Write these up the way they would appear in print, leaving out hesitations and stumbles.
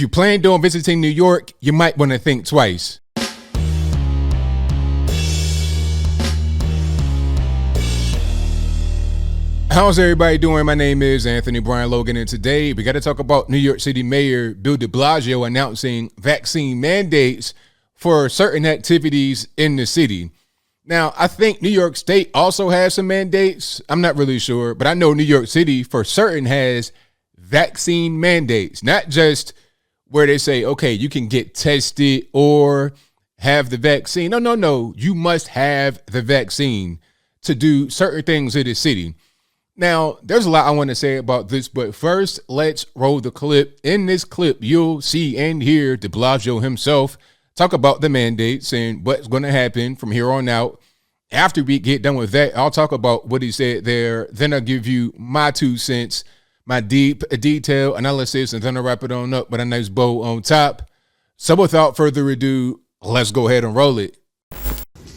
If you plan on visiting New York, you might want to think twice. How's everybody doing? My name is Anthony Brian Logan, and today we got to talk about New York City Mayor Bill DeBlasio announcing vaccine mandates for certain activities in the city. Now, I think New York State also has some mandates. I'm not really sure, but I know New York City for certain has vaccine mandates, not just where they say, okay, you can get tested or have the vaccine. No. You must have the vaccine to do certain things in the city. Now, there's a lot I want to say about this, but first, let's roll the clip. In this clip, you'll see and hear DeBlasio himself talk about the mandates and what's going to happen from here on out. After we get done with that, I'll talk about what he said there. Then I'll give you my 2 cents, my deep detail analysis, and then I'll wrap it on up with a nice bow on top. So without further ado, let's go ahead and roll it.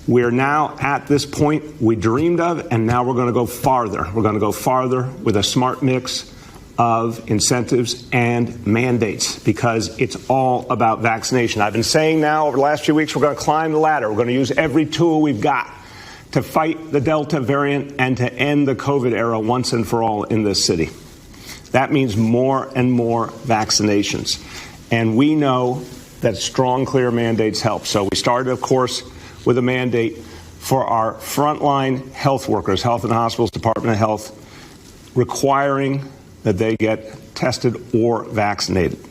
We're now at this point we dreamed of, and now we're going to go farther. We're going to go farther with a smart mix of incentives and mandates because it's all about vaccination. I've been saying now over the last few weeks, we're going to climb the ladder. We're going to use every tool we've got to fight the Delta variant and to end the COVID era once and for all in this city. That means more and more vaccinations. And we know that strong, clear mandates help. So we started, of course, with a mandate for our frontline health workers, Health and Hospitals Department of Health, requiring that they get tested or vaccinated,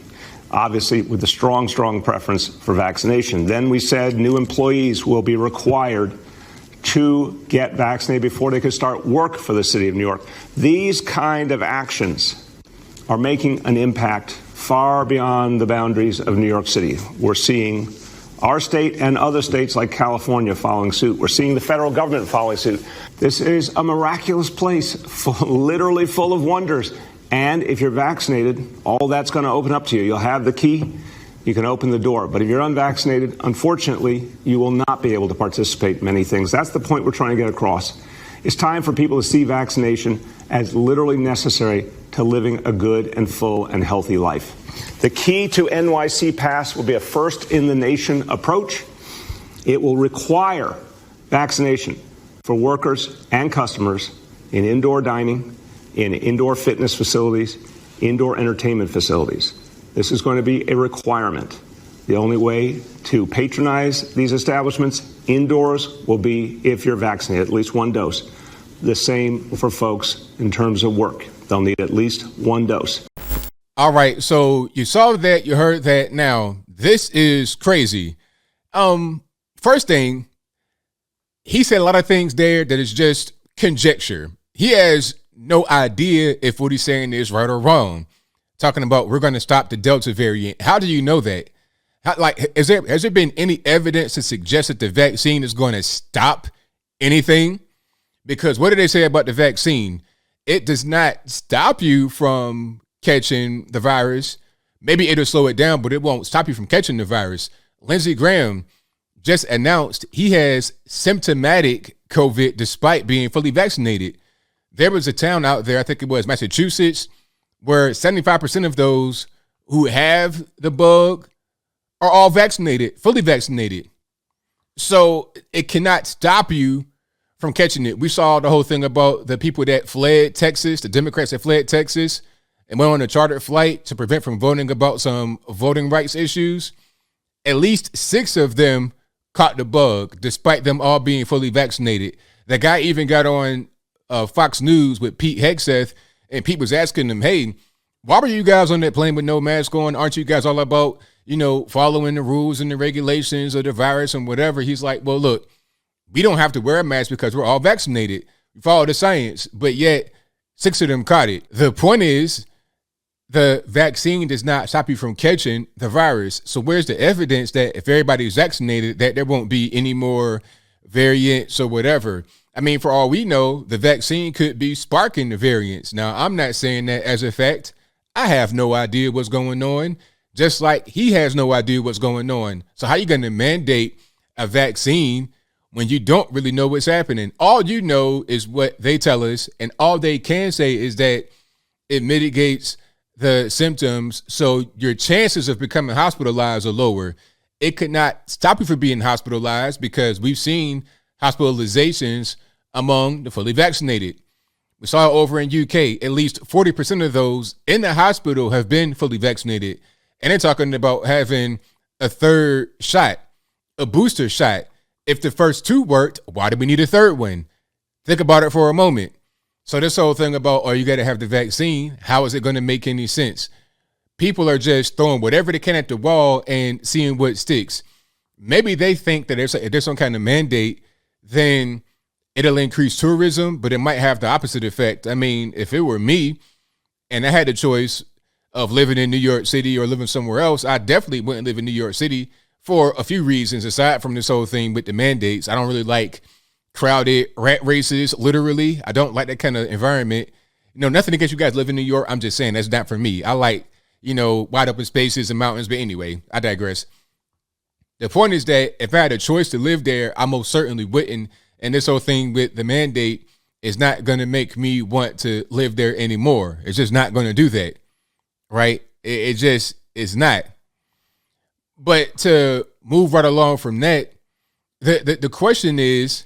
obviously with a strong preference for vaccination. Then we said new employees will be required to get vaccinated before they could start work for the city of New York. These kind of actions are making an impact far beyond the boundaries of New York City. We're seeing our state and other states like California following suit. We're seeing the federal government following suit. This is a miraculous place, literally full of wonders. And if you're vaccinated, all that's going to open up to you. You'll have the key. You can open the door. But if you're unvaccinated, unfortunately, you will not be able to participate in many things. That's the point we're trying to get across. It's time for people to see vaccination as literally necessary to living a good and full and healthy life. The key to NYC Pass will be a first-in-the-nation approach. It will require vaccination for workers and customers in indoor dining, in indoor fitness facilities, indoor entertainment facilities. This is going to be a requirement. The only way to patronize these establishments indoors will be if you're vaccinated, at least one dose. The same for folks in terms of work. They'll need at least one dose. All right, so you saw that, you heard that. Now, this is crazy. First thing, he said a lot of things there that is just conjecture. He has no idea if what he's saying is right or wrong. Talking about we're going to stop the Delta variant. How do you know that? Has there been any evidence to suggest that the vaccine is going to stop anything? Because what did they say about the vaccine? It does not stop you from catching the virus. Maybe it'll slow it down, but it won't stop you from catching the virus. Lindsey Graham just announced he has symptomatic COVID despite being fully vaccinated. There was a town out there, I think it was Massachusetts, where 75% of those who have the bug are all vaccinated, fully vaccinated. So it cannot stop you from catching it. We saw the whole thing about the people that fled Texas, the Democrats that fled Texas and went on a chartered flight to prevent from voting about some voting rights issues. At least 6 of them caught the bug, despite them all being fully vaccinated. The guy even got on Fox News with Pete Hegseth, and Pete was asking him, hey, why were you guys on that plane with no mask on? Aren't you guys all about, following the rules and the regulations of the virus and whatever? He's like, well, look, we don't have to wear a mask because we're all vaccinated. We follow the science, but yet 6 of them caught it. The point is, the vaccine does not stop you from catching the virus. So where's the evidence that if everybody's vaccinated, that there won't be any more variants or whatever? I mean, for all we know, the vaccine could be sparking the variants. Now, I'm not saying that as a fact. I have no idea what's going on, just like he has no idea what's going on. So how are you going to mandate a vaccine when you don't really know what's happening? All you know is what they tell us, and all they can say is that it mitigates the symptoms, so your chances of becoming hospitalized are lower. It could not stop you from being hospitalized because we've seen hospitalizations among the fully vaccinated. We saw it over in UK. At least 40% of those in the hospital have been fully vaccinated. And they're talking about having a third shot, a booster shot. If the first two worked, why do we need a third one? Think about it for a moment. So this whole thing about, oh, you got to have the vaccine, how is it going to make any sense? People are just throwing whatever they can at the wall and seeing what sticks. Maybe they think that if there's some kind of mandate, then it'll increase tourism, but it might have the opposite effect. I mean, if it were me and I had the choice of living in New York City or living somewhere else, I definitely wouldn't live in New York City for a few reasons, aside from this whole thing with the mandates. I don't really like crowded rat races, literally. I don't like that kind of environment. Nothing against you guys live in New York. I'm just saying that's not for me. I like, wide open spaces and mountains. But anyway, I digress. The point is that if I had a choice to live there, I most certainly wouldn't. And this whole thing with the mandate is not going to make me want to live there anymore. It's just not going to do that, right? It just is not. But to move right along from that, the question is,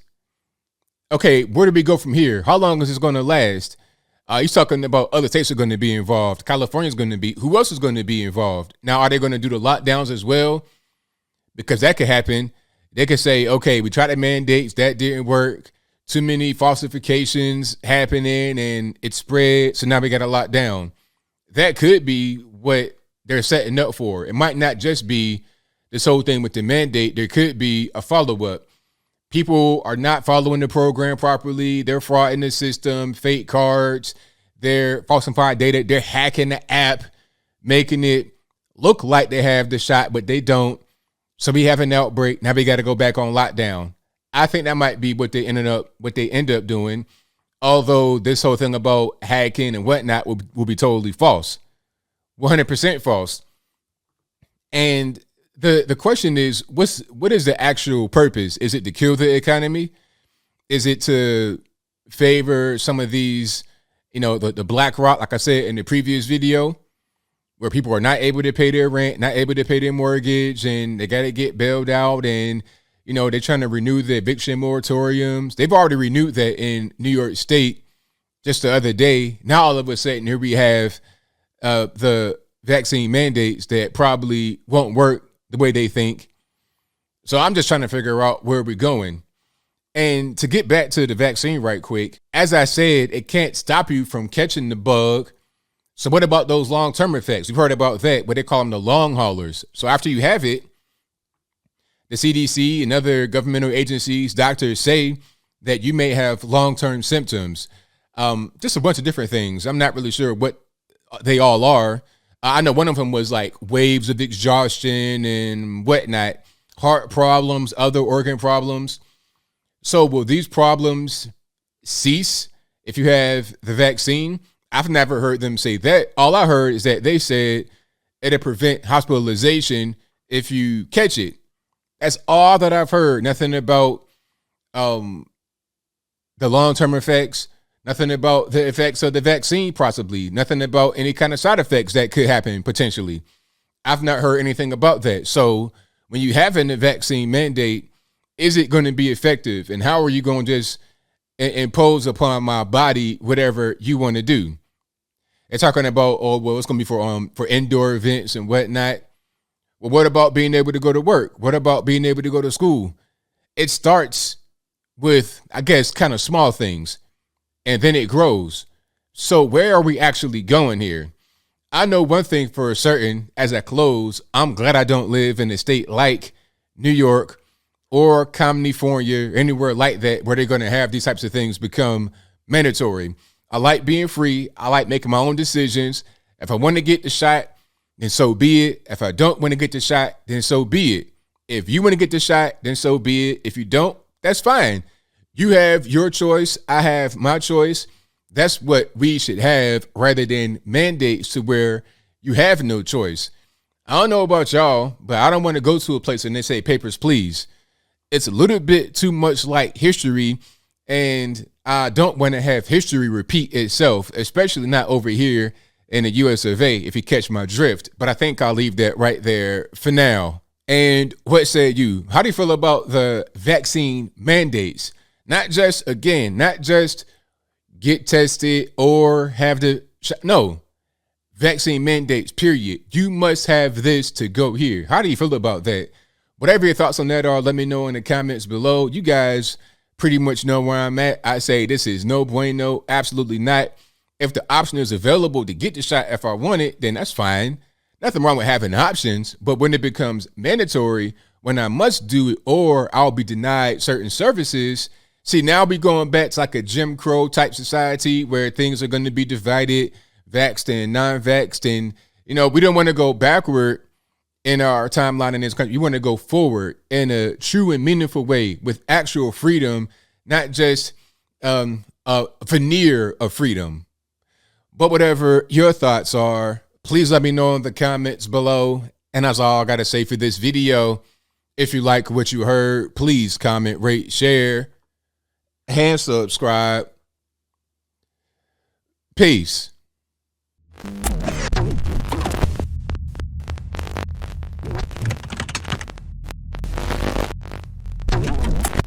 okay, where do we go from here? How long is this going to last? He's talking about other states are going to be involved. California's going to be. Who else is going to be involved? Now, are they going to do the lockdowns as well? Because that could happen. They could say, okay, we tried the mandates. That didn't work. Too many falsifications happening and it spread. So now we got to lock down. That could be what they're setting up for. It might not just be this whole thing with the mandate. There could be a follow-up. People are not following the program properly. They're frauding the system, fake cards. They're falsifying data. They're hacking the app, making it look like they have the shot, but they don't. So we have an outbreak. Now we got to go back on lockdown. I think that might be what they end up doing. Although this whole thing about hacking and whatnot will be totally false, 100% false. And the question is, what is the actual purpose? Is it to kill the economy? Is it to favor some of these, the BlackRock, like I said in the previous video, where people are not able to pay their rent, not able to pay their mortgage, and they got to get bailed out, and they're trying to renew the eviction moratoriums. They've already renewed that in New York State just the other day. Now all of a sudden here we have the vaccine mandates that probably won't work the way they think. So I'm just trying to figure out where we're going. And to get back to the vaccine right quick, as I said, it can't stop you from catching the bug. So what about those long-term effects? We've heard about that, but they call them the long haulers. So after you have it, the CDC and other governmental agencies, doctors say that you may have long-term symptoms. Just a bunch of different things. I'm not really sure what they all are. I know one of them was like waves of exhaustion and whatnot, heart problems, other organ problems. So will these problems cease if you have the vaccine? I've never heard them say that. All I heard is that they said it'll prevent hospitalization if you catch it. That's all that I've heard. Nothing about the long-term effects. Nothing about the effects of the vaccine, possibly. Nothing about any kind of side effects that could happen, potentially. I've not heard anything about that. So when you have a vaccine mandate, is it going to be effective? And how are you going to just impose upon my body whatever you want to do? They're talking about, oh, well, it's going to be for indoor events and whatnot. Well, what about being able to go to work? What about being able to go to school? It starts with, I guess, kind of small things, and then it grows. So where are we actually going here? I know one thing for certain, as I close, I'm glad I don't live in a state like New York or California, anywhere like that, where they're going to have these types of things become mandatory. I like being free. I like making my own decisions. If I want to get the shot, then so be it. If I don't want to get the shot, then so be it. If you want to get the shot, then so be it. If you don't, that's fine. You have your choice. I have my choice. That's what we should have, rather than mandates to where you have no choice. I don't know about y'all, but I don't want to go to a place and they say papers, please. It's a little bit too much like history, and I don't want to have history repeat itself, especially not over here in the US of A, if you catch my drift. But I think I'll leave that right there for now. And what say you? How do you feel about the vaccine mandates? Not just get tested or have the no, vaccine mandates, period. You must have this to go here. How do you feel about that? Whatever your thoughts on that are, let me know in the comments below. You guys pretty much know where I'm at. I say this is no bueno, absolutely not. If the option is available to get the shot if I want it, then that's fine. Nothing wrong with having options, but when it becomes mandatory, when I must do it or I'll be denied certain services, see, now we going back to like a Jim Crow type society where things are going to be divided, vaxxed and non-vaxxed. And, we don't want to go backward in our timeline in this country. You want to go forward in a true and meaningful way with actual freedom, not just a veneer of freedom. But whatever your thoughts are, please let me know in the comments below. And that's all I got to say for this video. If you like what you heard, please comment, rate, share, and subscribe. Peace.